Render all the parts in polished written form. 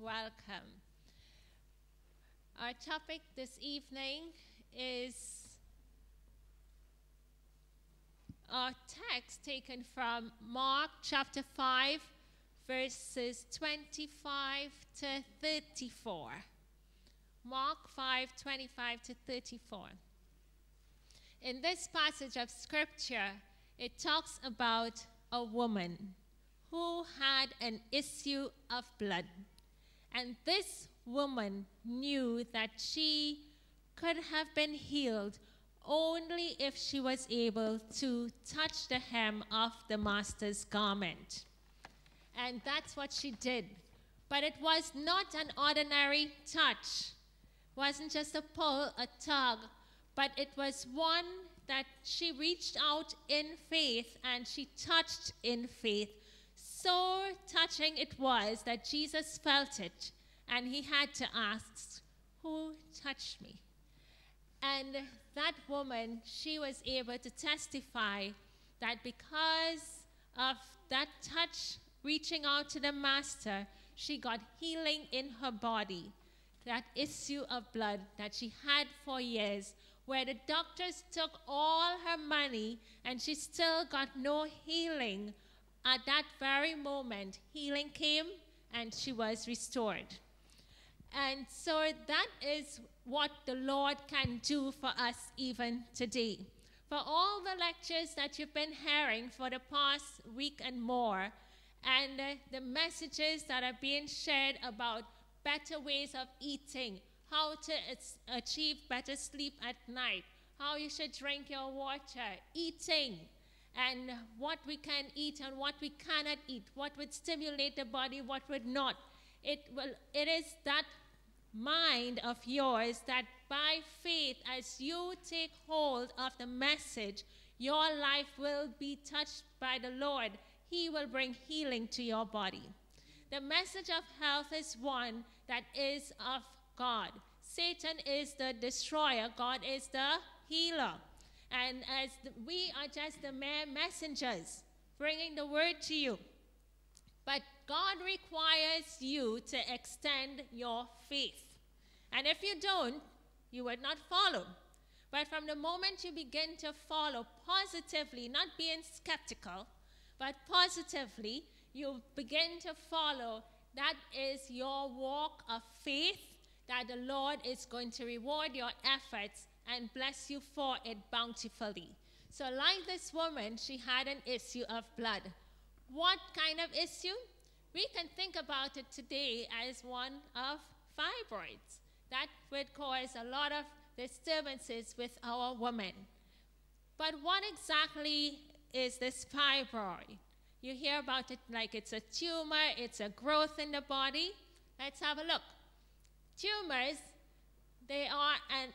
welcome. Our topic this evening is our text taken from Mark chapter 5, verses 25 to 34. Mark 5, 25 to 34. In this passage of scripture, it talks about a woman who had an issue of blood. And this woman knew that she could have been healed only if she was able to touch the hem of the master's garment. And that's what she did. But it was not an ordinary touch. It wasn't just a pull, a tug, but it was one that she reached out in faith and she touched in faith. So touching it was that Jesus felt it, and he had to ask, who touched me? And that woman, she was able to testify that because of that touch reaching out to the master, she got healing in her body. That issue of blood that she had for years, where the doctors took all her money and she still got no healing. At that very moment, healing came and she was restored. And so that is what the Lord can do for us even today. For all the lectures that you've been hearing for the past week and more, and the messages that are being shared about better ways of eating, how to achieve better sleep at night, how you should drink your water, eating, and what we can eat and what we cannot eat, what would stimulate the body, what would not. It is that mind of yours that by faith, as you take hold of the message, your life will be touched by the Lord. He will bring healing to your body. The message of health is one that is of God. Satan is the destroyer. God is the healer. And as we are just the mere messengers bringing the word to you. But God requires you to extend your faith. And if you don't, you would not follow. But from the moment you begin to follow positively, not being skeptical, but positively, you begin to follow. That is your walk of faith, that the Lord is going to reward your efforts and bless you for it bountifully. So like this woman, she had an issue of blood. What kind of issue? We can think about it today as one of fibroids. That would cause a lot of disturbances with our women. But what exactly is this fibroid? You hear about it like it's a tumor, it's a growth in the body. Let's have a look. Tumors, they are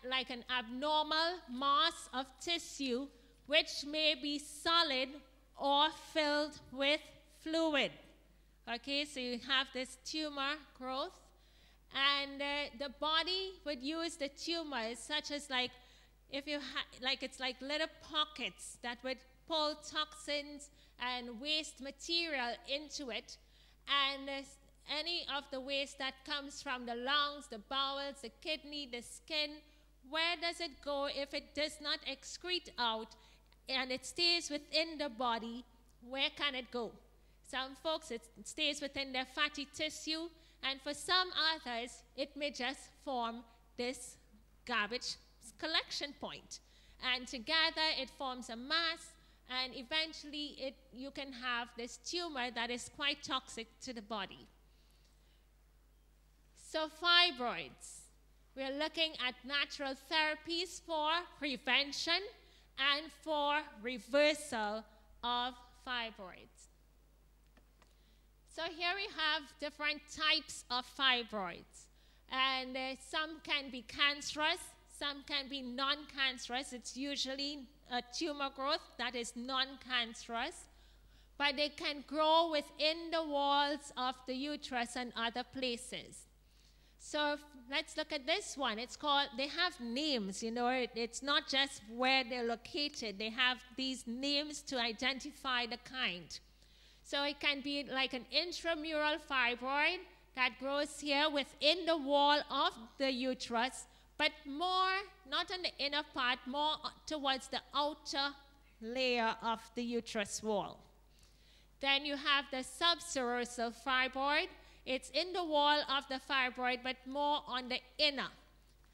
like an abnormal mass of tissue which may be solid or filled with fluid. Okay, so you have this tumor growth, and the body would use the tumors such as like, if you it's like little pockets that would pull toxins and waste material into it, and any of the waste that comes from the lungs, the bowels, the kidney, the skin, where does it go if it does not excrete out and it stays within the body? Where can it go? Some folks, it stays within their fatty tissue, and for some others, it may just form this garbage collection point. And together, it forms a mass, and eventually, you can have this tumor that is quite toxic to the body. So fibroids, we're looking at natural therapies for prevention and for reversal of fibroids. So here we have different types of fibroids, and some can be cancerous, some can be non-cancerous. It's usually a tumor growth that is non-cancerous, but they can grow within the walls of the uterus and other places. So let's look at this one. It's called, they have names, you know, it's not just where they're located. They have these names to identify the kind. So it can be like an intramural fibroid that grows here within the wall of the uterus, but more, not on the inner part, more towards the outer layer of the uterus wall. Then you have the subserosal fibroid. It's in the wall of the fibroid, but more on the inner.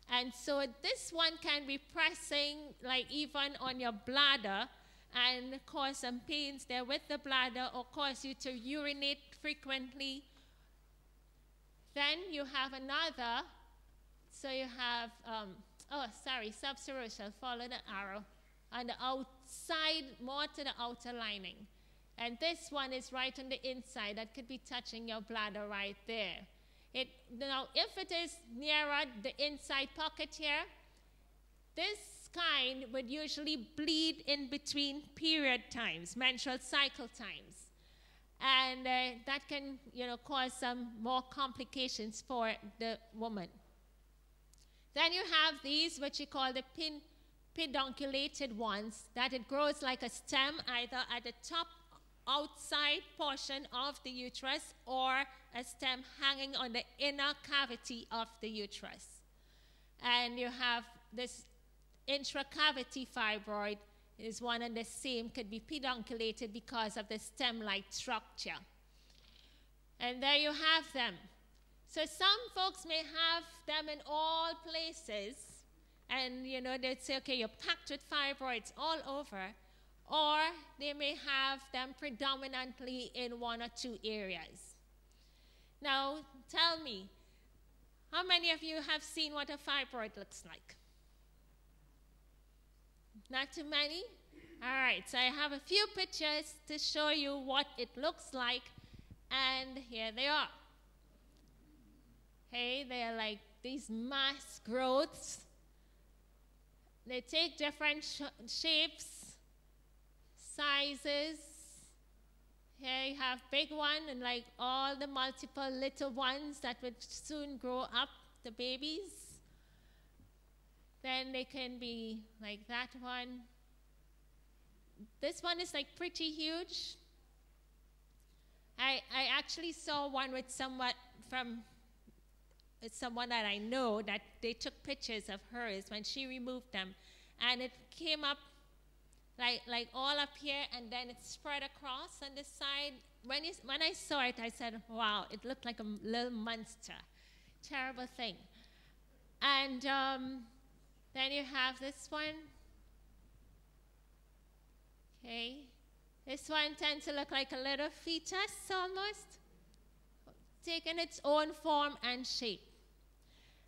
And so this one can be pressing, like even on your bladder, and cause some pains there with the bladder, or cause you to urinate frequently. Then you have another, so you have, subserosal, follow the arrow, on the outside, more to the outer lining. And this one is right on the inside. That could be touching your bladder right there. Now, if it is nearer the inside pocket here, this kind would usually bleed in between period times, menstrual cycle times. And that can, cause some more complications for the woman. Then you have these, which you call the pedunculated ones, that it grows like a stem, either at the top outside portion of the uterus or a stem hanging on the inner cavity of the uterus. And you have this intracavity fibroid is one and the same, could be pedunculated because of the stem-like structure. And there you have them. So some folks may have them in all places, and they'd say, okay, you're packed with fibroids all over, or they may have them predominantly in one or two areas. Now, tell me, how many of you have seen what a fibroid looks like? Not too many? All right, so I have a few pictures to show you what it looks like, and here they are. Hey, they're like these mass growths. They take different shapes, sizes. Here you have big one and like all the multiple little ones that would soon grow up, the babies. Then they can be like that one. This one is like pretty huge. I actually saw one with someone that I know, that they took pictures of hers when she removed them, and it came up like all up here, and then it spread across on the side. When I saw it, I said, wow, it looked like a little monster. Terrible thing. And then you have this one. Okay. This one tends to look like a little fetus almost, taking its own form and shape.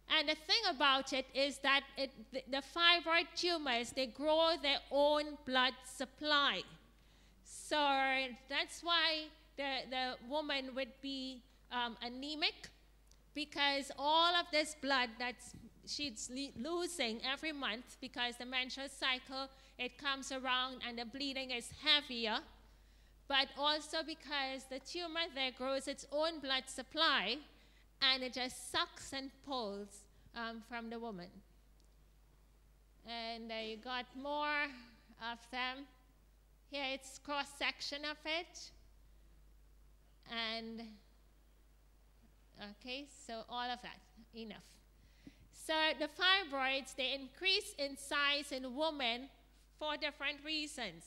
And the thing about it is that the fibroid tumors, they grow their own blood supply. So that's why the woman would be anemic, because all of this blood that she's losing every month, because the menstrual cycle, it comes around and the bleeding is heavier, but also because the tumor there grows its own blood supply, and it just sucks and pulls from the woman. And you got more of them. Here it's cross-section of it. And, okay, so all of that, enough. So the fibroids, they increase in size in women for different reasons.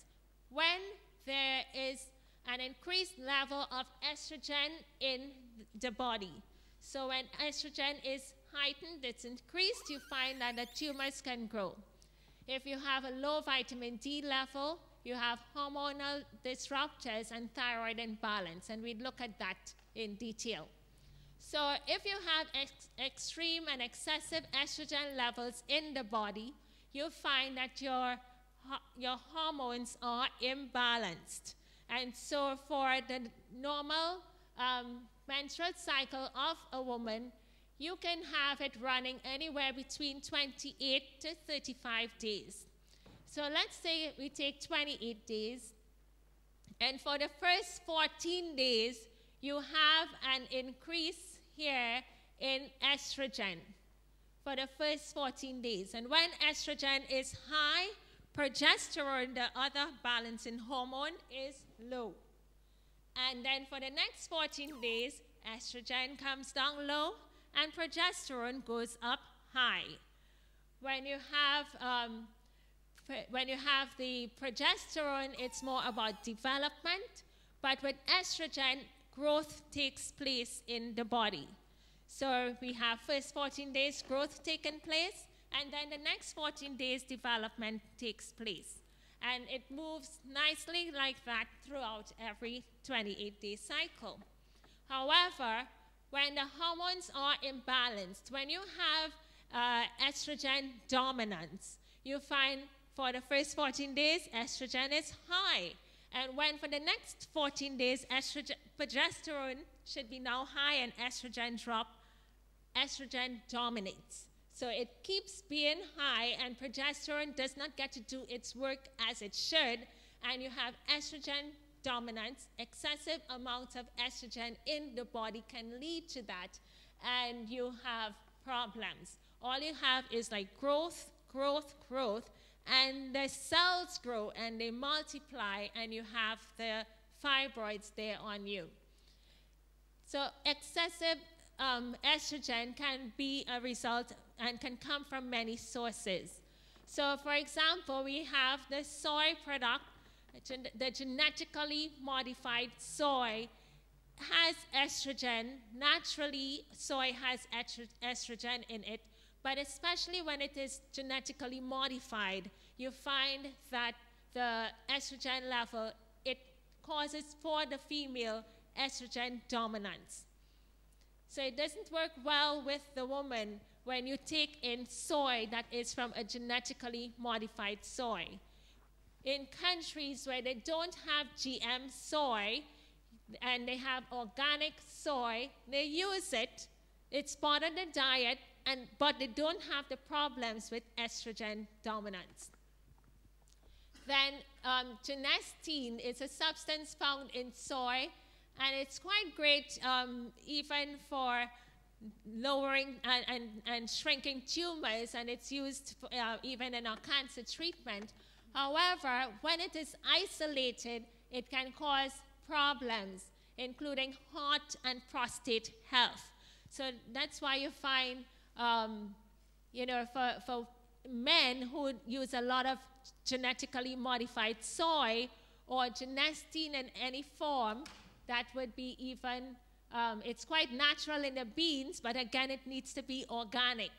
When there is an increased level of estrogen in the body. So when estrogen is heightened, it's increased, you find that the tumors can grow. If you have a low vitamin D level, you have hormonal disruptors and thyroid imbalance, and we'd look at that in detail. So if you have extreme and excessive estrogen levels in the body, you find that your hormones are imbalanced. And so for the normal menstrual cycle of a woman, you can have it running anywhere between 28 to 35 days. So let's say we take 28 days, and for the first 14 days, you have an increase here in estrogen for the first 14 days. And when estrogen is high, progesterone, the other balancing hormone, is low. And then for the next 14 days, estrogen comes down low and progesterone goes up high. When you have the progesterone, it's more about development, but with estrogen, growth takes place in the body. So we have first 14 days growth taking place, and then the next 14 days development takes place. And it moves nicely like that throughout every 28-day cycle. However, when the hormones are imbalanced, when you have estrogen dominance, you find for the first 14 days, estrogen is high. And when for the next 14 days, progesterone should be now high and estrogen drop, estrogen dominates. So it keeps being high and progesterone does not get to do its work as it should, and you have estrogen dominance. Excessive amounts of estrogen in the body can lead to that, and you have problems. All you have is like growth, growth, growth, and the cells grow and they multiply, and you have the fibroids there on you. So excessive estrogen can be a result and can come from many sources. So for example, we have the soy product, the genetically modified soy has estrogen. Naturally, soy has estrogen in it, but especially when it is genetically modified, you find that the estrogen level, it causes for the female estrogen dominance. So it doesn't work well with the woman when you take in soy that is from a genetically modified soy. In countries where they don't have GM soy and they have organic soy, they use it. It's part of the diet, but they don't have the problems with estrogen dominance. Then genistein is a substance found in soy, and it's quite great even for lowering and shrinking tumors, and it's used for, even in our cancer treatment. However, when it is isolated, it can cause problems, including heart and prostate health. So that's why you find, for men who use a lot of genetically modified soy or genistein in any form, that would be even, it's quite natural in the beans, but again, it needs to be organic.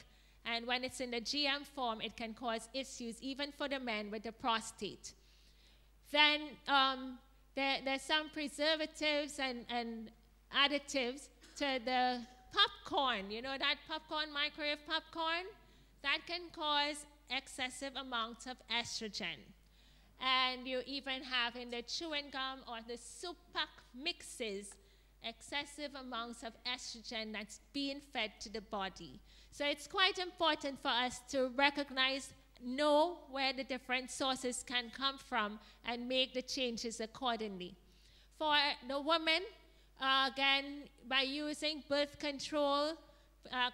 And when it's in the GM form, it can cause issues even for the men with the prostate. Then there's some preservatives and additives to the popcorn. You know that popcorn, microwave popcorn? That can cause excessive amounts of estrogen. And you even have in the chewing gum or the soup pack mixes excessive amounts of estrogen that's being fed to the body. So it's quite important for us to recognize, know where the different sources can come from, and make the changes accordingly. For the woman, again, by using birth control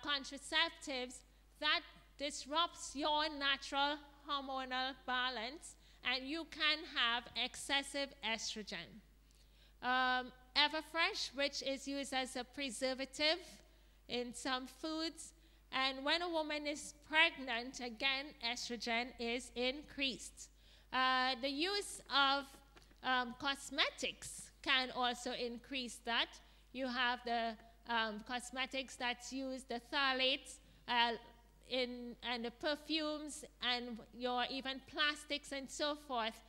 contraceptives, that disrupts your natural hormonal balance, and you can have excessive estrogen. Everfresh, which is used as a preservative in some foods, and when a woman is pregnant, again, estrogen is increased. The use of cosmetics can also increase that. You have the cosmetics that use the phthalates and the perfumes and your even plastics and so forth.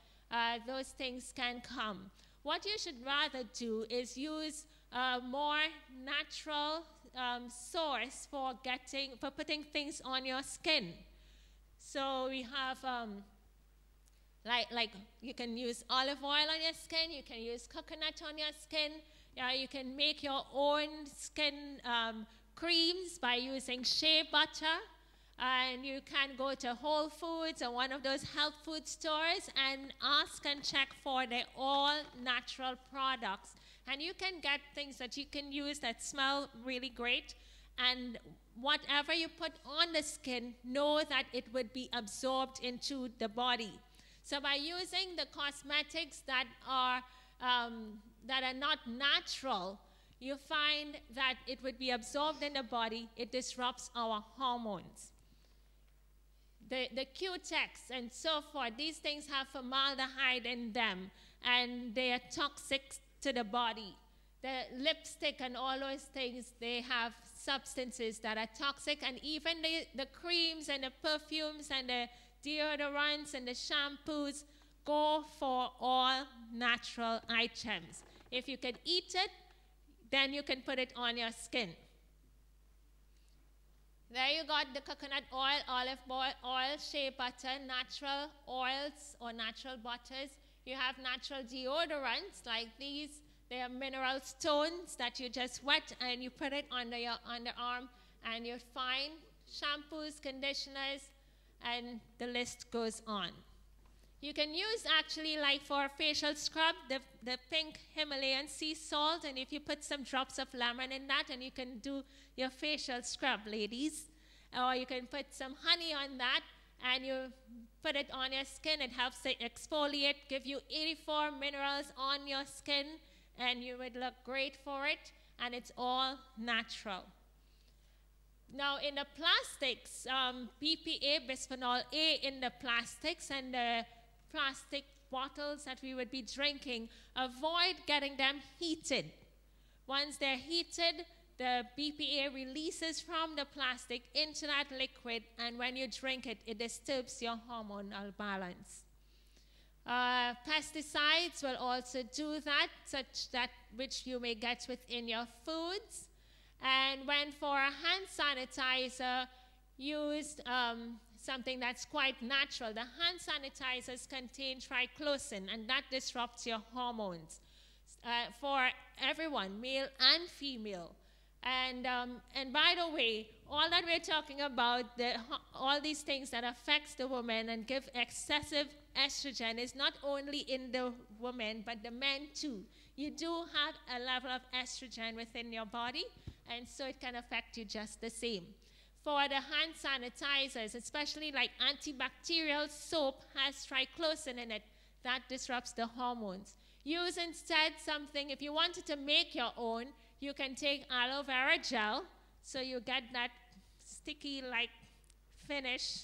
Those things can come. What you should rather do is use a more natural source for putting things on your skin. So we have like you can use olive oil on your skin, you can use coconut on your skin, you can make your own skin creams by using shea butter, and you can go to Whole Foods or one of those health food stores and ask and check for the all-natural products. And you can get things that you can use that smell really great, and whatever you put on the skin, know that it would be absorbed into the body. So by using the cosmetics that are not natural, you find that it would be absorbed in the body. It disrupts our hormones. The Q-Tex and so forth, these things have formaldehyde in them, and they are toxic to the body. The lipstick and all those things, they have substances that are toxic, and even the creams and the perfumes and the deodorants and the shampoos go for all natural items. If you can eat it, then you can put it on your skin. There you got the coconut oil, olive oil, shea butter, natural oils or natural butters. You have natural deodorants like these. They are mineral stones that you just wet and you put it under your underarm, and you're fine. Shampoos, conditioners, and the list goes on. You can use actually like for a facial scrub, the pink Himalayan sea salt, and if you put some drops of lemon in that, and you can do your facial scrub, ladies. Or you can put some honey on that, and you put it on your skin. It helps to exfoliate, give you 84 minerals on your skin, and you would look great for it, and it's all natural. Now, in the plastics, BPA, bisphenol A in the plastics and the plastic bottles that we would be drinking, avoid getting them heated. Once they're heated, the BPA releases from the plastic into that liquid, and when you drink it, it disturbs your hormonal balance. Pesticides will also do that, which you may get within your foods. And when for a hand sanitizer, use something that's quite natural. The hand sanitizers contain triclosan, and that disrupts your hormones for everyone, male and female. And by the way, all that we're talking about, all these things that affects the woman and give excessive estrogen is not only in the woman, but the men too. You do have a level of estrogen within your body, and so it can affect you just the same. For the hand sanitizers, especially like antibacterial soap has triclosan in it. That disrupts the hormones. Use instead something, if you wanted to make your own, you can take aloe vera gel, so you get that sticky like finish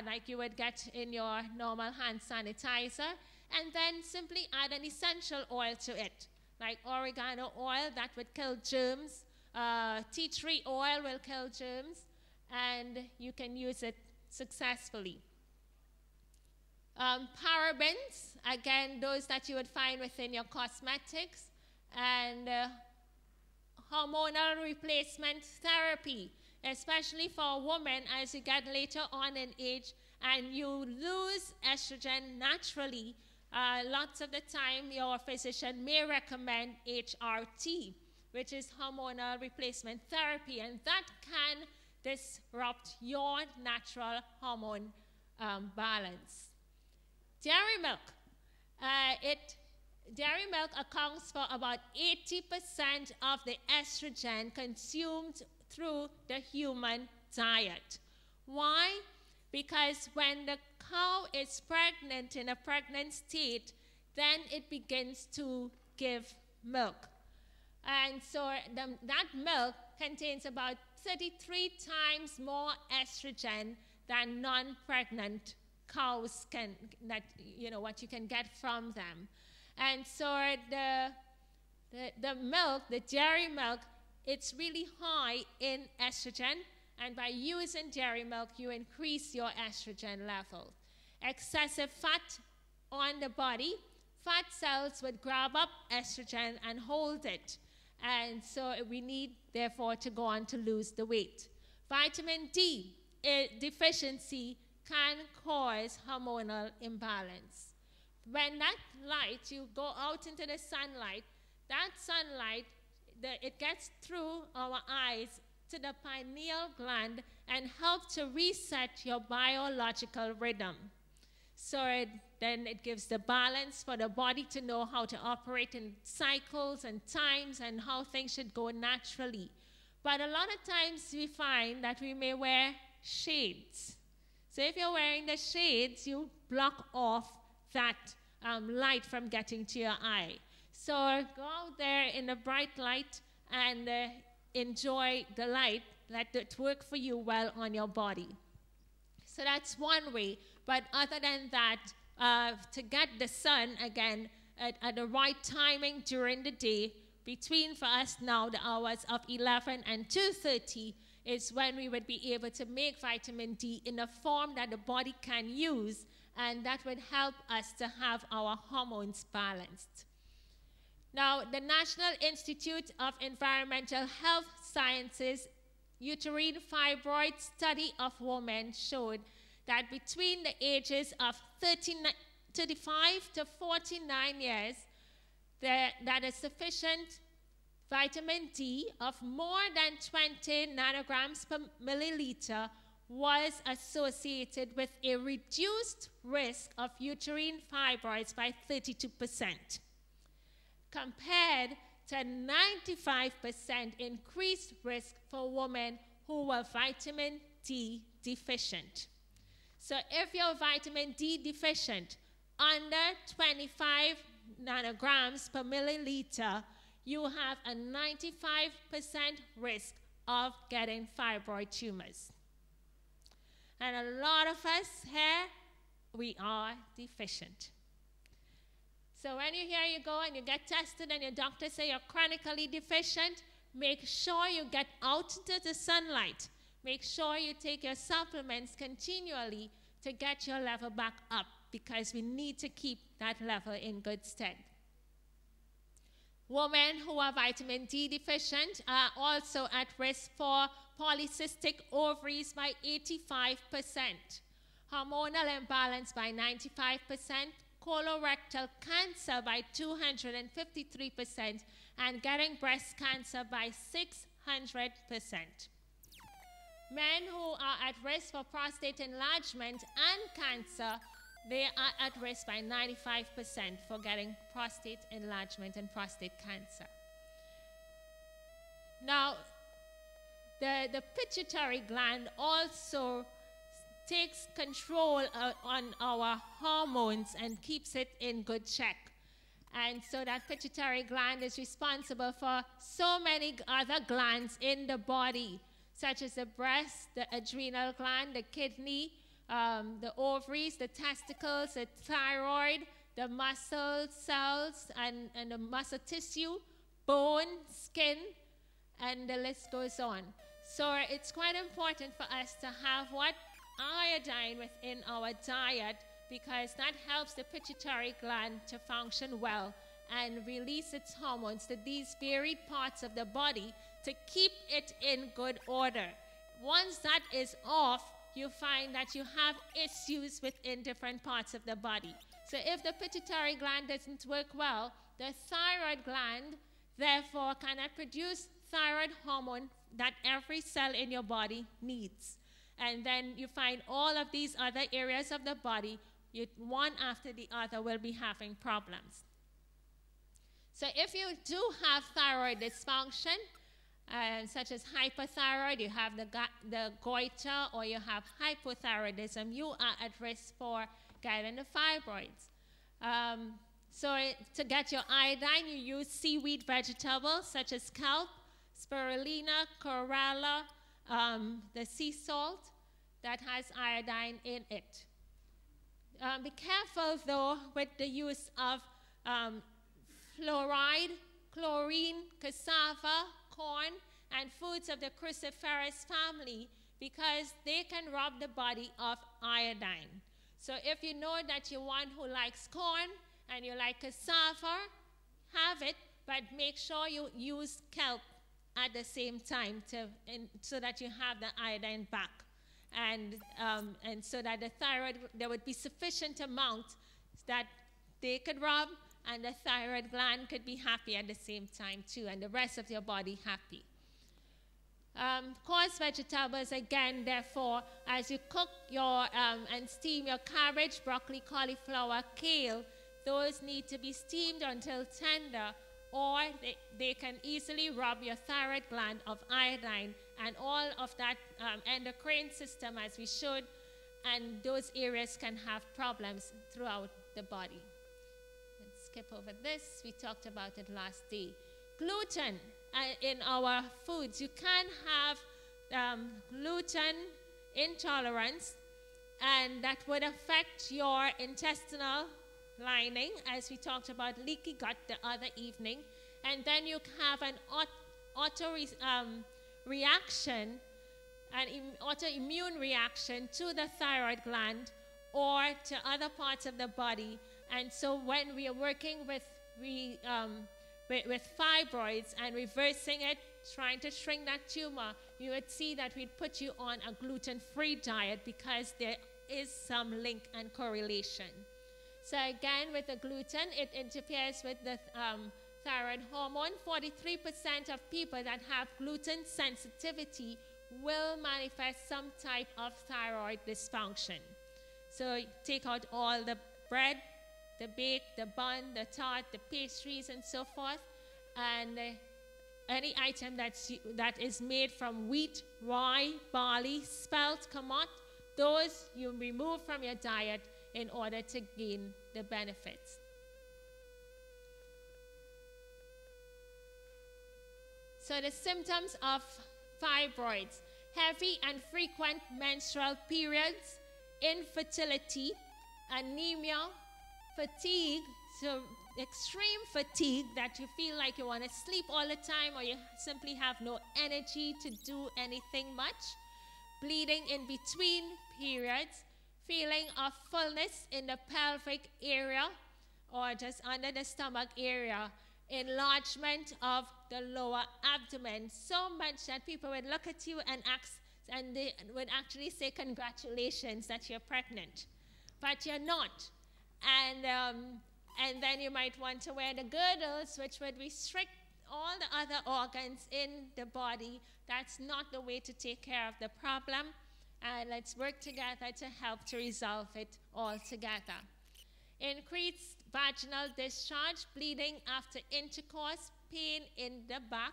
like you would get in your normal hand sanitizer, and then simply add an essential oil to it, like oregano oil that would kill germs, tea tree oil will kill germs, and you can use it successfully. Parabens, again, those that you would find within your cosmetics, and hormonal replacement therapy, especially for women as you get later on in age and you lose estrogen naturally. Lots of the time your physician may recommend HRT, which is hormonal replacement therapy, and that can disrupt your natural hormone balance. Dairy milk. Dairy milk accounts for about 80% of the estrogen consumed through the human diet. Why? Because when the cow is pregnant, in a pregnant state, then it begins to give milk. And so that milk contains about 33 times more estrogen than non-pregnant cows what you can get from them. And so the milk, the dairy milk, it's really high in estrogen, and by using dairy milk, you increase your estrogen level. Excessive fat on the body, fat cells would grab up estrogen and hold it, and so we need, therefore, to go on to lose the weight. Vitamin D deficiency can cause hormonal imbalance. When that light, you go out into the sunlight, that sunlight, it gets through our eyes to the pineal gland and helps to reset your biological rhythm. So then it gives the balance for the body to know how to operate in cycles and times and how things should go naturally. But a lot of times we find that we may wear shades. So if you're wearing the shades, you block off that light from getting to your eye. So go out there in the bright light and enjoy the light. Let it work for you well on your body. So that's one way. But other than that, to get the sun, again, at the right timing during the day, between, for us now, the hours of 11 and 2:30 is when we would be able to make vitamin D in a form that the body can use, and that would help us to have our hormones balanced. Now, the National Institute of Environmental Health Sciences uterine fibroid study of women showed that between the ages of 35 to 49 years, that a sufficient vitamin D of more than 20 nanograms per milliliter was associated with a reduced risk of uterine fibroids by 32%, compared to 95% increased risk for women who were vitamin D deficient. So if you're vitamin D deficient, under 25 nanograms per milliliter, you have a 95% risk of getting fibroid tumors. And a lot of us here, we are deficient. So when you go and you get tested and your doctor say you're chronically deficient, make sure you get out into the sunlight. Make sure you take your supplements continually to get your level back up, because we need to keep that level in good stead. Women who are vitamin D deficient are also at risk for polycystic ovaries by 85%, hormonal imbalance by 95%, colorectal cancer by 253%, and getting breast cancer by 600%. Men who are at risk for prostate enlargement and cancer, they are at risk by 95% for getting prostate enlargement and prostate cancer. Now, the pituitary gland also takes control on our hormones and keeps it in good check. And so that pituitary gland is responsible for so many other glands in the body, such as the breast, the adrenal gland, the kidney, the ovaries, the testicles, the thyroid, the muscle cells, and the muscle tissue, bone, skin, and the list goes on. So it's quite important for us to have iodine within our diet, because that helps the pituitary gland to function well and release its hormones to these varied parts of the body to keep it in good order. Once that is off, you find that you have issues within different parts of the body. So if the pituitary gland doesn't work well, the thyroid gland therefore cannot produce thyroid hormone that every cell in your body needs. And then you find all of these other areas of the body, one after the other, will be having problems. So if you do have thyroid dysfunction, such as hypothyroid, you have the goiter, or you have hypothyroidism, you are at risk for getting the fibroids. So to get your iodine, you use seaweed vegetables such as kelp, spirulina, chlorella, the sea salt that has iodine in it. Be careful, though, with the use of fluoride, chlorine, cassava, corn, and foods of the cruciferous family, because they can rob the body of iodine. So if you know that you're one who likes corn and you like cassava, have it, but make sure you use kelp at the same time so that you have the iodine back. And so that the thyroid, there would be sufficient amount that they could rob, and the thyroid gland could be happy at the same time too, and the rest of your body happy. Coarse vegetables, again, therefore, as you cook and steam your cabbage, broccoli, cauliflower, kale, those need to be steamed until tender, or they can easily rob your thyroid gland of iodine and all of that endocrine system as we should, and those areas can have problems throughout the body. Let's skip over this. We talked about it last day. Gluten. in our foods. You can have gluten intolerance, and that would affect your intestinal lining, as we talked about leaky gut the other evening. And then you have an reaction, an autoimmune reaction to the thyroid gland or to other parts of the body. And so when we are working with fibroids and reversing it, trying to shrink that tumor, you would see that we'd put you on a gluten-free diet because there is some link and correlation. So again, with the gluten, it interferes with the thyroid hormone. 43% of people that have gluten sensitivity will manifest some type of thyroid dysfunction. So take out all the bread, the bake, the bun, the tart, the pastries, and so forth, and any item that is made from wheat, rye, barley, spelt, kamut, those you remove from your diet in order to gain the benefits. So the symptoms of fibroids: heavy and frequent menstrual periods, infertility, anemia, fatigue, so extreme fatigue that you feel like you want to sleep all the time or you simply have no energy to do anything much, bleeding in between periods, feeling of fullness in the pelvic area or just under the stomach area, enlargement of the lower abdomen, so much that people would look at you and ask, and they would actually say congratulations that you're pregnant, but you're not. And then you might want to wear the girdles, which would restrict all the other organs in the body. That's not the way to take care of the problem. And let's work together to help to resolve it all together. Increased vaginal discharge, bleeding after intercourse, pain in the back,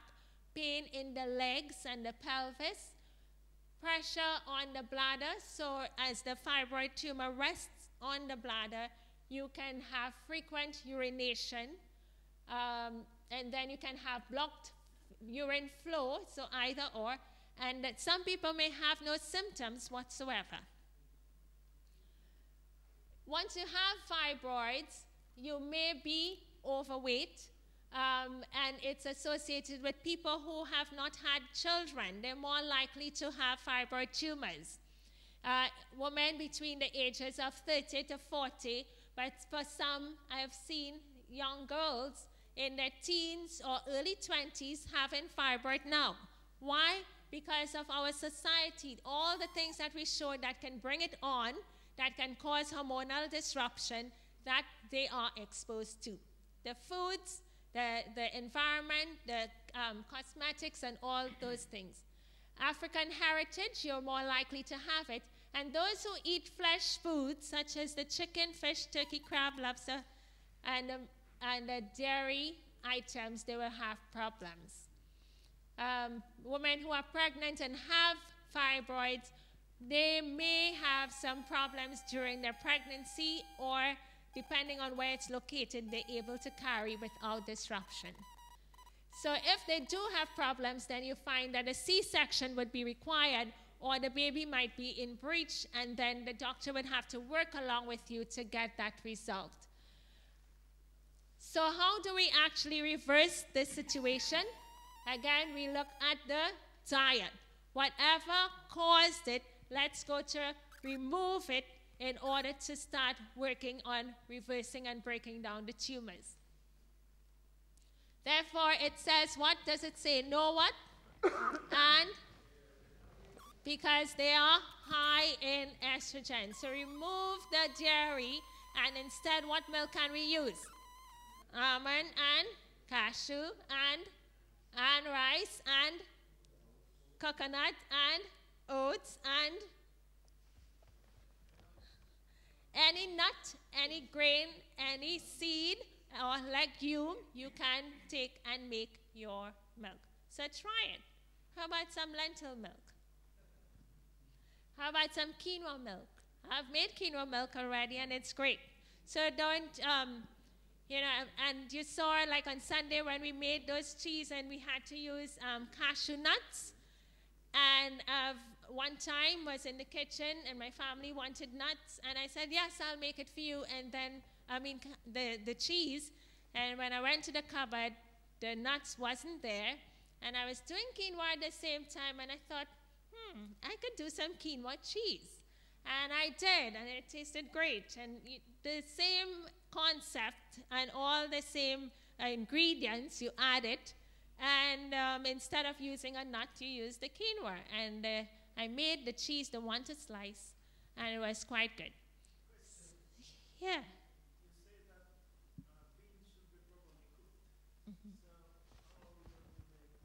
pain in the legs and the pelvis, pressure on the bladder. So as the fibroid tumor rests on the bladder, you can have frequent urination, and then you can have blocked urine flow, so either or, and that some people may have no symptoms whatsoever. Once you have fibroids, you may be overweight, and it's associated with people who have not had children. They're more likely to have fibroid tumors. Women between the ages of 30 to 40, but for some, I've seen young girls in their teens or early 20s having fibroid now. Why? Because of our society, all the things that we show that can bring it on, that can cause hormonal disruption, that they are exposed to. The foods, the environment, the cosmetics, and all those things. African heritage, you're more likely to have it. And those who eat flesh foods, such as the chicken, fish, turkey, crab, lobster, and the dairy items, they will have problems. Women who are pregnant and have fibroids, they may have some problems during their pregnancy, or depending on where it's located, they're able to carry without disruption. So if they do have problems, then you find that a C-section would be required, or the baby might be in breech, and then the doctor would have to work along with you to get that result. So how do we actually reverse this situation? Again, we look at the diet. Whatever caused it, let's go to remove it in order to start working on reversing and breaking down the tumors. Therefore, it says, what does it say? Know what? And because they are high in estrogen. So remove the dairy, and instead, what milk can we use? Almond and cashew and rice and coconut and oats and any nut, any grain, any seed or legume you can take and make your milk. So try it. How about some lentil milk? How about some quinoa milk? I've made quinoa milk already and it's great. So don't, you know, and you saw like on Sunday when we made those cheese and we had to use cashew nuts. And one time was in the kitchen and my family wanted nuts. And I said, yes, I'll make it for you. And then, the cheese. And when I went to the cupboard, the nuts wasn't there. And I was doing quinoa at the same time. And I thought, I could do some quinoa cheese. And I did, and it tasted great. And the same concept and all the same ingredients, you add it. And instead of using a nut, you use the quinoa. And I made the cheese, the one to slice, and it was quite good. Yeah. You say that beans should be properly cooked. Mm-hmm. So how are we going to make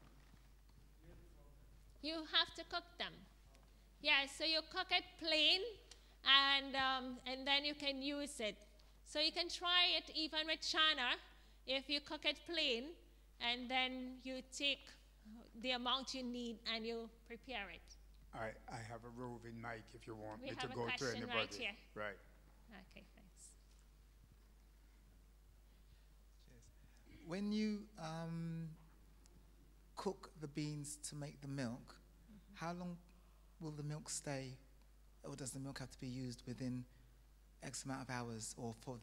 milk from them? You have to cook them. Yeah, so you cook it plain, and then you can use it. So you can try it even with chana if you cook it plain, and then you take the amount you need and you prepare it. I have a roving mic if you want We me to have a go to question anybody. right here. Right. Okay, thanks. When you cook the beans to make the milk, how long will the milk stay, or does the milk have to be used within X amount of hours, or for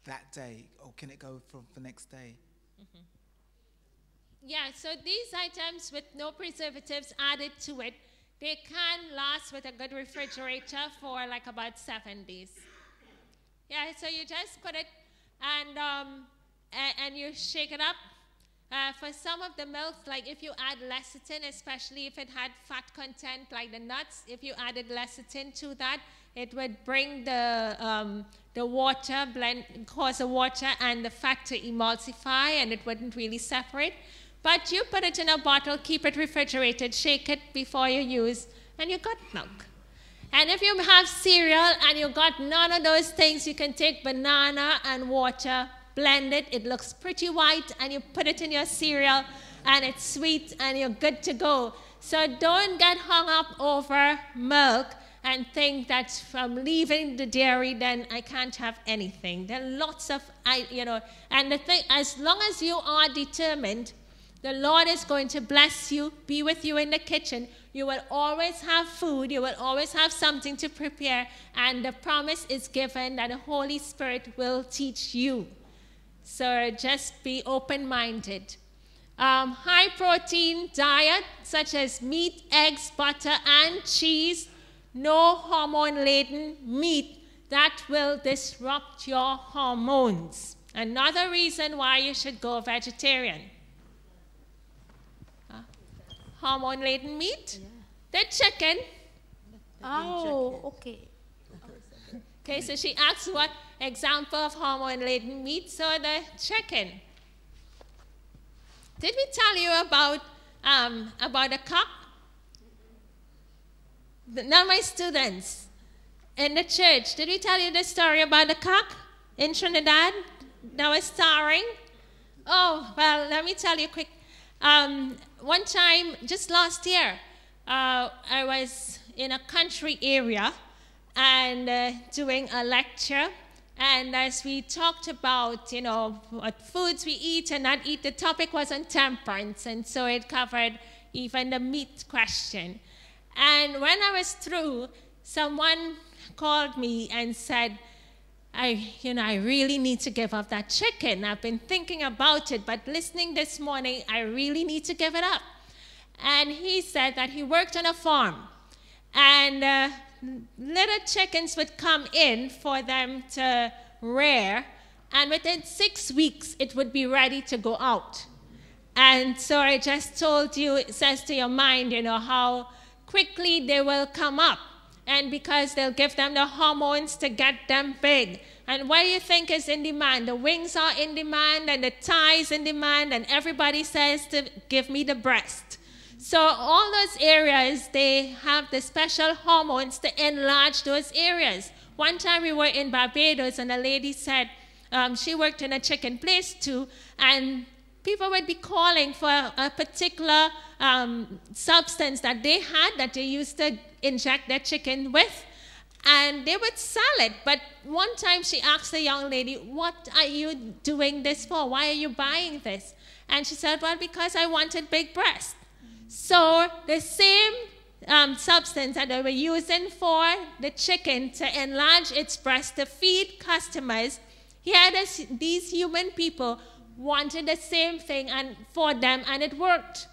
that day, or can it go for the next day? Yeah, so these items with no preservatives added to it, they can last with a good refrigerator for like about 7 days. Yeah, so you just put it and you shake it up. For some of the milks, like if you add lecithin, especially if it had fat content like the nuts, if you added lecithin to that, it would bring the water, cause the water and the fat to emulsify, and it wouldn't really separate. But you put it in a bottle, keep it refrigerated, shake it before you use, and you got milk. And if you have cereal and you got none of those things, you can take banana and water, blend it, it looks pretty white, and you put it in your cereal, and it's sweet, and you're good to go. So don't get hung up over milk and think that from leaving the dairy, then I can't have anything. There are lots of, and the thing, as long as you are determined, the Lord is going to bless you, be with you in the kitchen. You will always have food. You will always have something to prepare. And the promise is given that the Holy Spirit will teach you. So just be open-minded. High-protein diet, such as meat, eggs, butter, and cheese. No hormone-laden meat that will disrupt your hormones. Another reason why you should go vegetarian. Hormone-laden meat? Yeah. The chicken. Oh, okay. Okay, so she asked what example of hormone-laden meat. So the chicken. Did we tell you about the cock? Now my students in the church, did we tell you the story about the cock in Trinidad that was starring? Oh, well, let me tell you quick. One time, just last year, I was in a country area and doing a lecture. And as we talked about, what foods we eat and not eat, the topic was on temperance. And so it covered even the meat question. And when I was through, someone called me and said, I really need to give up that chicken. I've been thinking about it, but listening this morning, I really need to give it up. And he said that he worked on a farm, and little chickens would come in for them to rear, and within 6 weeks, it would be ready to go out. And so I just told you, it says to your mind, how quickly they will come up. And because they'll give them the hormones to get them big. And what do you think is in demand? The wings are in demand, and the thighs in demand, and everybody says to give me the breast. So all those areas, they have the special hormones to enlarge those areas. One time we were in Barbados, and a lady said she worked in a chicken place too, and people would be calling for a particular substance that they had that they used to inject their chicken with. and they would sell it. But one time she asked the young lady, "What are you doing this for? Why are you buying this?" And she said, "Well, because I wanted big breasts." So the same substance that they were using for the chicken to enlarge its breast to feed customers, here these human people wanted the same thing and for them, and it worked.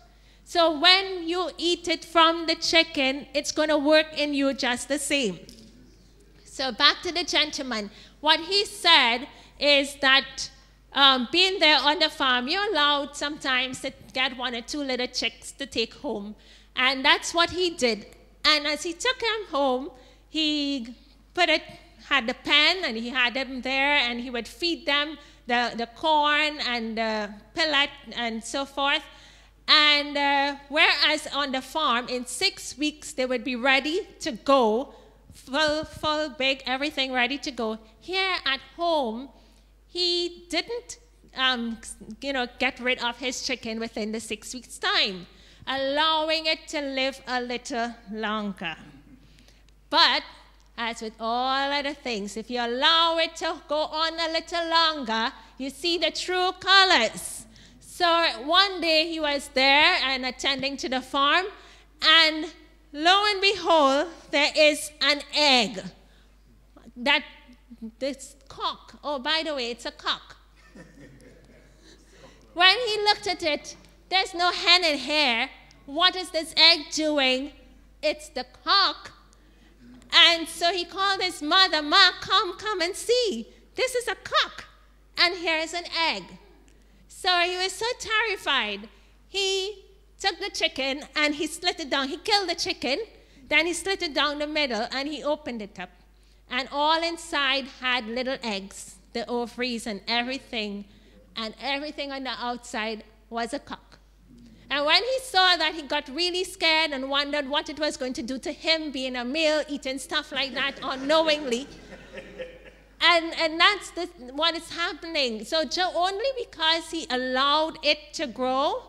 So when you eat it from the chicken, it's going to work in you just the same. So back to the gentleman. What he said is that being there on the farm, you're allowed sometimes to get 1 or 2 little chicks to take home. And that's what he did. And as he took them home, he had the pen, and he had them there, and he would feed them the corn and the pellet and so forth. And whereas on the farm, in 6 weeks, they would be ready to go, full, big, everything ready to go. Here at home, he didn't, get rid of his chicken within the 6 weeks' time, allowing it to live a little longer. But as with all other things, if you allow it to go on a little longer, you see the true colors. So one day he was there and attending to the farm, and lo and behold, there is an egg. That this cock, oh, by the way, it's a cock. When he looked at it, there's no hen in here. What is this egg doing? It's the cock. And so he called his mother, "Ma, come and see. This is a cock, and here is an egg." So he was so terrified. He took the chicken and he split it down. He killed the chicken, then he split it down the middle, and he opened it up. And all inside had little eggs, the ovaries and everything on the outside was a cock. And when he saw that, he got really scared and wondered what it was going to do to him, being a male, eating stuff like that unknowingly. And that's what is happening. So only because he allowed it to grow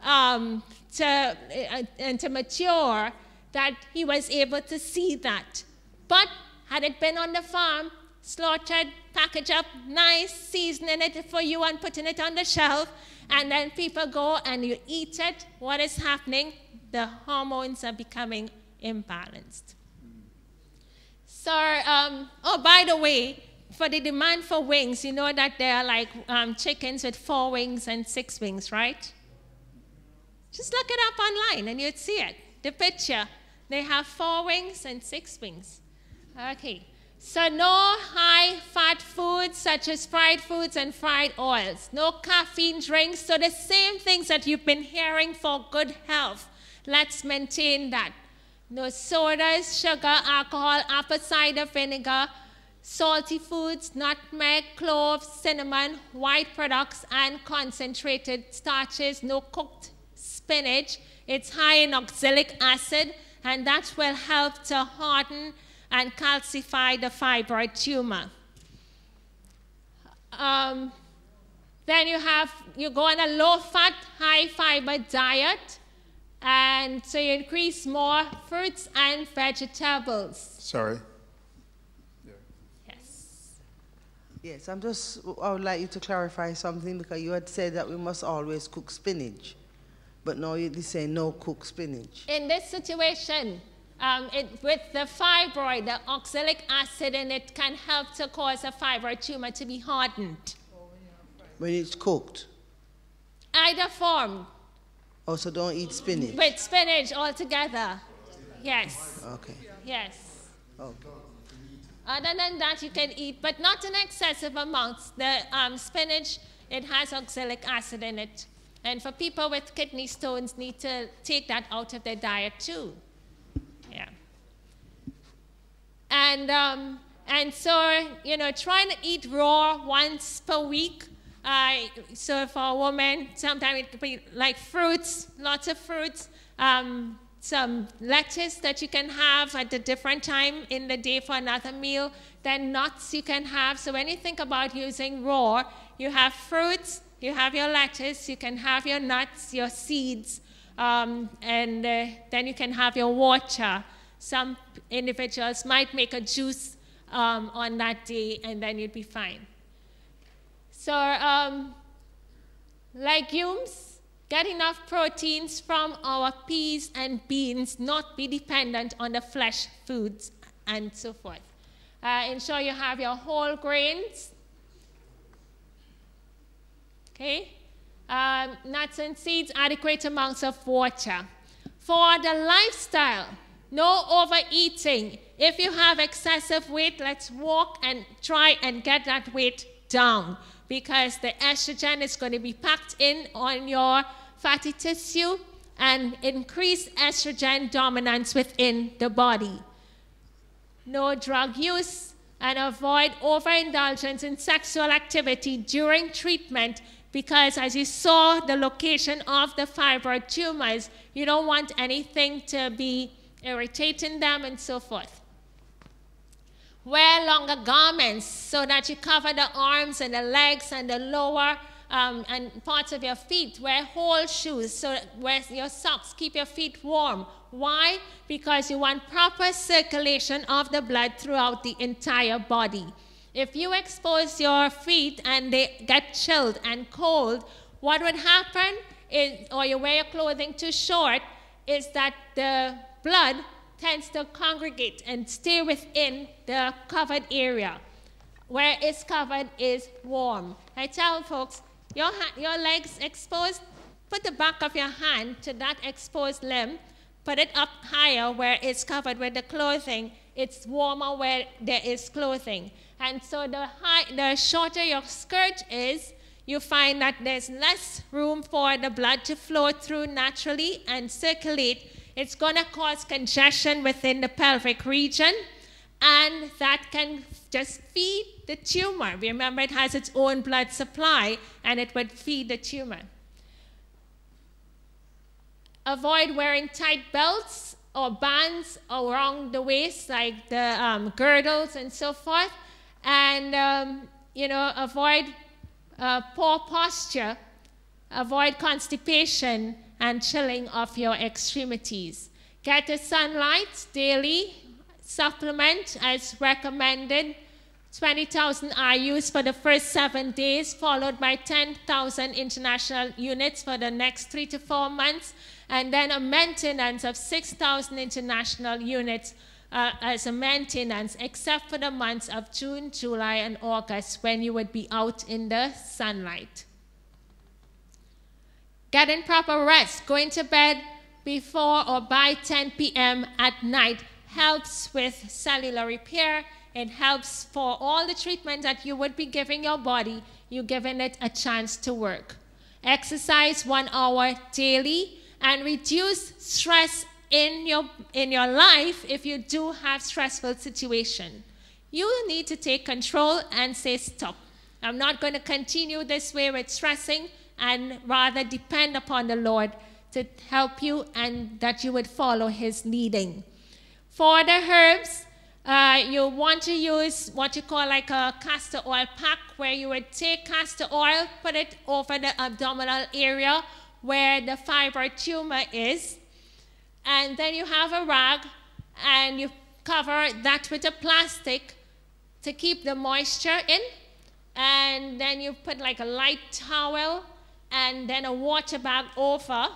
and to mature, that he was able to see that. But had it been on the farm, slaughtered, packaged up, nice, seasoning it for you and putting it on the shelf, and then people go and you eat it, what is happening? The hormones are becoming imbalanced. So, by the way, for the demand for wings, you know that there are like chickens with 4 wings and 6 wings, right? Just look it up online and you'd see it. The picture. They have 4 wings and 6 wings. Okay. So no high-fat foods such as fried foods and fried oils. No caffeine drinks. So the same things that you've been hearing for good health. Let's maintain that. No sodas, sugar, alcohol, apple cider vinegar, salty foods, nutmeg, cloves, cinnamon, white products, and concentrated starches. No cooked spinach. It's high in oxalic acid, and that will help to harden and calcify the fibroid tumor. Then you go on a low-fat, high-fiber diet, and so you increase more fruits and vegetables. Sorry. Yes, I would like you to clarify something, because you had said that we must always cook spinach, but now you're saying no cook spinach. In this situation, with the fibroid, the oxalic acid in it can help to cause a fibroid tumor to be hardened. When it's cooked? Either form. Oh, so don't eat spinach? With spinach altogether. Yes. Okay. Yes. Okay. Other than that, you can eat, but not in excessive amounts. The spinach, it has oxalic acid in it. And for people with kidney stones, need to take that out of their diet too. Yeah. And so, trying to eat raw once per week. So for a woman, sometimes it could be like fruits, lots of fruits, some lettuce that you can have at a different time in the day for another meal, then nuts you can have. So when you think about using raw, you have fruits, you have your lettuce, you can have your nuts, your seeds, and then you can have your water. Some individuals might make a juice on that day, and then you'd be fine. So legumes, get enough proteins from our peas and beans, not be dependent on the flesh foods and so forth. Ensure you have your whole grains. Okay? Nuts and seeds, adequate amounts of water. For the lifestyle, no overeating. If you have excessive weight, let's walk and try and get that weight down, because the estrogen is going to be packed in on your fatty tissue and increase estrogen dominance within the body. No drug use, and avoid overindulgence in sexual activity during treatment, because as you saw the location of the fibroid tumors, you don't want anything to be irritating them and so forth. Wear longer garments so that you cover the arms and the legs and the lower and parts of your feet. Wear whole shoes, so wear your socks, keep your feet warm. Why? Because you want proper circulation of the blood throughout the entire body. If you expose your feet and they get chilled and cold, what would happen is, or you wear your clothing too short, is that the blood tends to congregate and stay within the covered area. Where it's covered is warm. I tell folks, your legs exposed, put the back of your hand to that exposed limb, put it up higher where it's covered with the clothing. It's warmer where there is clothing. And so the shorter your skirt is, you find that there's less room for the blood to flow through naturally and circulate. It's going to cause congestion within the pelvic region, and that can just feed the tumor. Remember, it has its own blood supply, and it would feed the tumor. Avoid wearing tight belts or bands around the waist, like the girdles and so forth. And, avoid poor posture, avoid constipation and chilling of your extremities. Get the sunlight daily, supplement as recommended, 20,000 IUs for the first 7 days, followed by 10,000 international units for the next 3 to 4 months, and then a maintenance of 6,000 international units as a maintenance, except for the months of June, July, and August, when you would be out in the sunlight. Getting proper rest, going to bed before or by 10 p.m. at night helps with cellular repair. It helps for all the treatment that you would be giving your body, you're giving it a chance to work. Exercise 1 hour daily, and reduce stress in your life. If you do have stressful situation, you need to take control and say stop. I'm not going to continue this way with stressing, and rather depend upon the Lord to help you, and that you would follow his leading. For the herbs, you want to use what you call like a castor oil pack, where you would take castor oil, put it over the abdominal area where the fibroid tumor is, and then you have a rag and you cover that with a plastic to keep the moisture in, and then you put like a light towel and then a water bag over,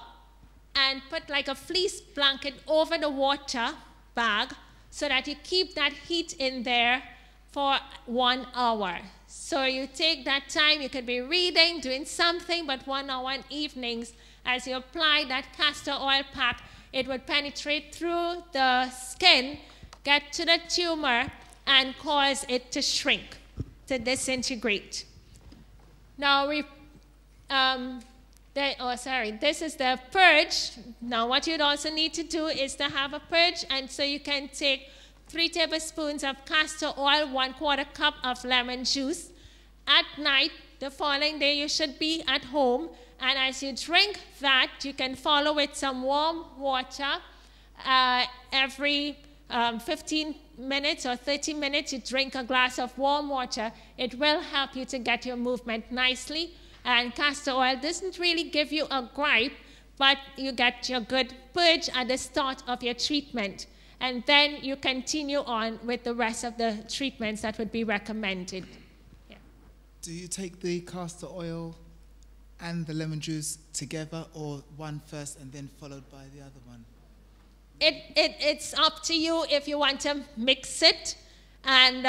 and put like a fleece blanket over the water bag, so that you keep that heat in there for 1 hour. So you take that time, you could be reading, doing something, but 1 hour in evenings, as you apply that castor oil pack, it would penetrate through the skin, get to the tumor, and cause it to shrink, to disintegrate. Now, this is the purge. Now, what you'd also need to do is to have a purge, and so you can take 3 tablespoons of castor oil, 1/4 cup of lemon juice. At night, the following day, you should be at home, and as you drink that, you can follow with some warm water. Every 15 minutes or 30 minutes, you drink a glass of warm water. It will help you to get your movement nicely. And castor oil doesn't really give you a gripe, but you get your good purge at the start of your treatment. And then you continue on with the rest of the treatments that would be recommended. Yeah. Do you take the castor oil and the lemon juice together, or one first and then followed by the other one? It's up to you if you want to mix it, and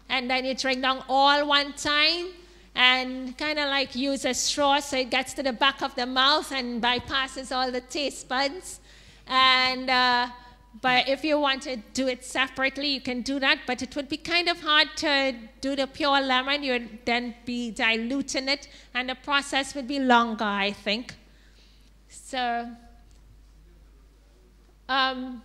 then you drink down all one time, and kind of like use a straw so it gets to the back of the mouth and bypasses all the taste buds. And but if you want to do it separately, you can do that, but it would be kind of hard to do the pure lemon. You would then be diluting it, and the process would be longer, I think. So then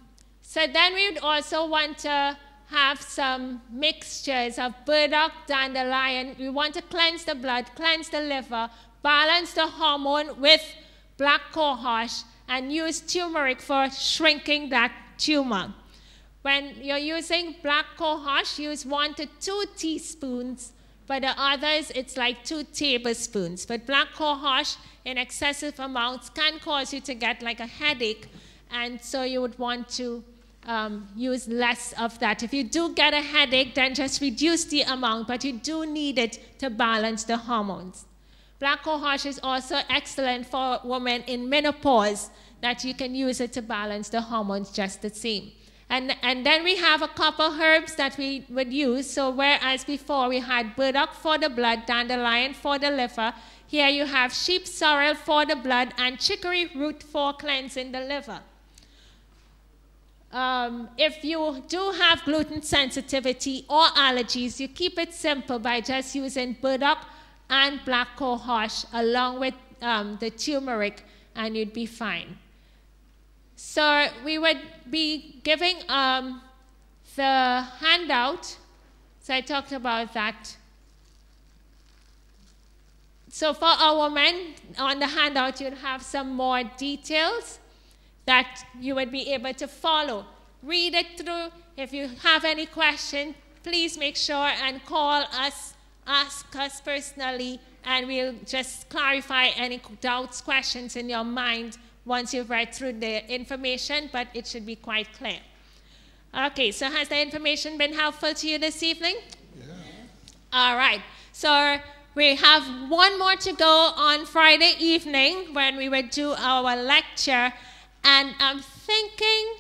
we would also want to have some mixtures of burdock, dandelion. We want to cleanse the blood, cleanse the liver, balance the hormone with black cohosh, and use turmeric for shrinking that tumor. When you're using black cohosh, use 1 to 2 teaspoons. For the others, it's like 2 tablespoons. But black cohosh in excessive amounts can cause you to get like a headache, and so you would want to use less of that. If you do get a headache, then just reduce the amount, but you do need it to balance the hormones. Black cohosh is also excellent for women in menopause, that you can use it to balance the hormones just the same. And then we have a couple herbs that we would use. So whereas before we had burdock for the blood, dandelion for the liver, here you have sheep sorrel for the blood and chicory root for cleansing the liver. If you do have gluten sensitivity or allergies, you keep it simple by just using burdock and black cohosh along with the turmeric, and you'd be fine. So we would be giving the handout. So I talked about that. So for our women, on the handout, you'd have some more details that you would be able to follow. Read it through. If you have any questions, please make sure and call us, ask us personally, and we'll just clarify any doubts, questions in your mind once you've read through the information, but it should be quite clear. Okay, so has the information been helpful to you this evening? Yeah. All right, so we have one more to go on Friday evening when we would do our lecture, and I'm thinking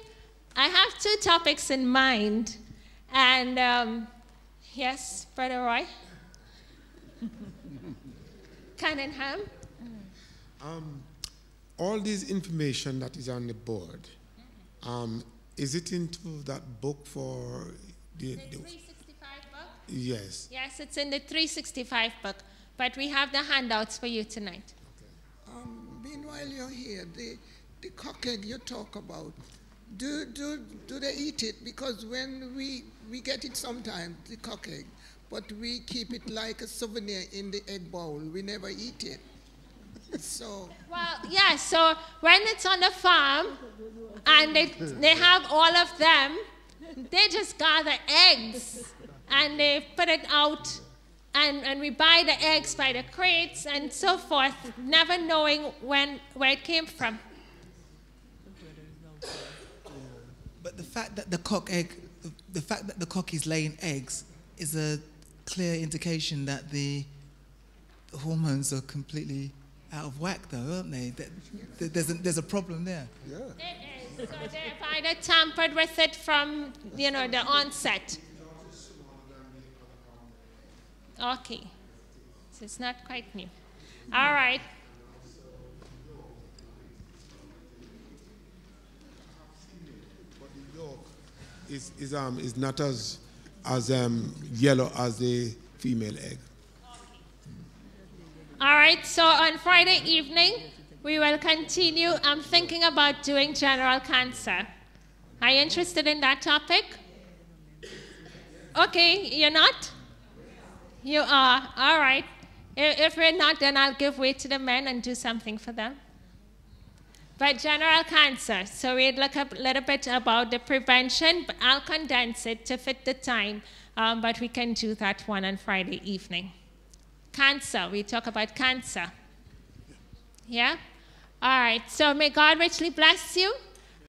I have 2 topics in mind, and yes, Brother Roy? Cunningham? All this information that is on the board, is it into that book for the 365 book? Yes. Yes, it's in the 365 book, but we have the handouts for you tonight. Okay. Meanwhile, you're here, the cock egg you talk about, do they eat it? Because when we get it sometimes, the cock egg, but we keep it like a souvenir in the egg bowl. We never eat it. So. Well, yeah, so when it's on the farm and they have all of them, they just gather eggs and they put it out, and we buy the eggs by the crates and so forth, never knowing where it came from. But the fact that the cock is laying eggs is a clear indication that the hormones are completely out of whack, though, aren't they? There's a problem there. Yeah. It is. So they've either tampered with it from, the onset. Okay. So it's not quite new. All right. But the yolk is not as yellow as the female egg. All right, so on Friday evening, we will continue. I'm thinking about doing general cancer. Are you interested in that topic? Okay, you're not? You are. All right. If we're not, then I'll give way to the men and do something for them. But general cancer, so we'd look up a little bit about the prevention, but I'll condense it to fit the time, but we can do that one on Friday evening. Cancer, we talk about cancer. Yeah? All right, so may God richly bless you.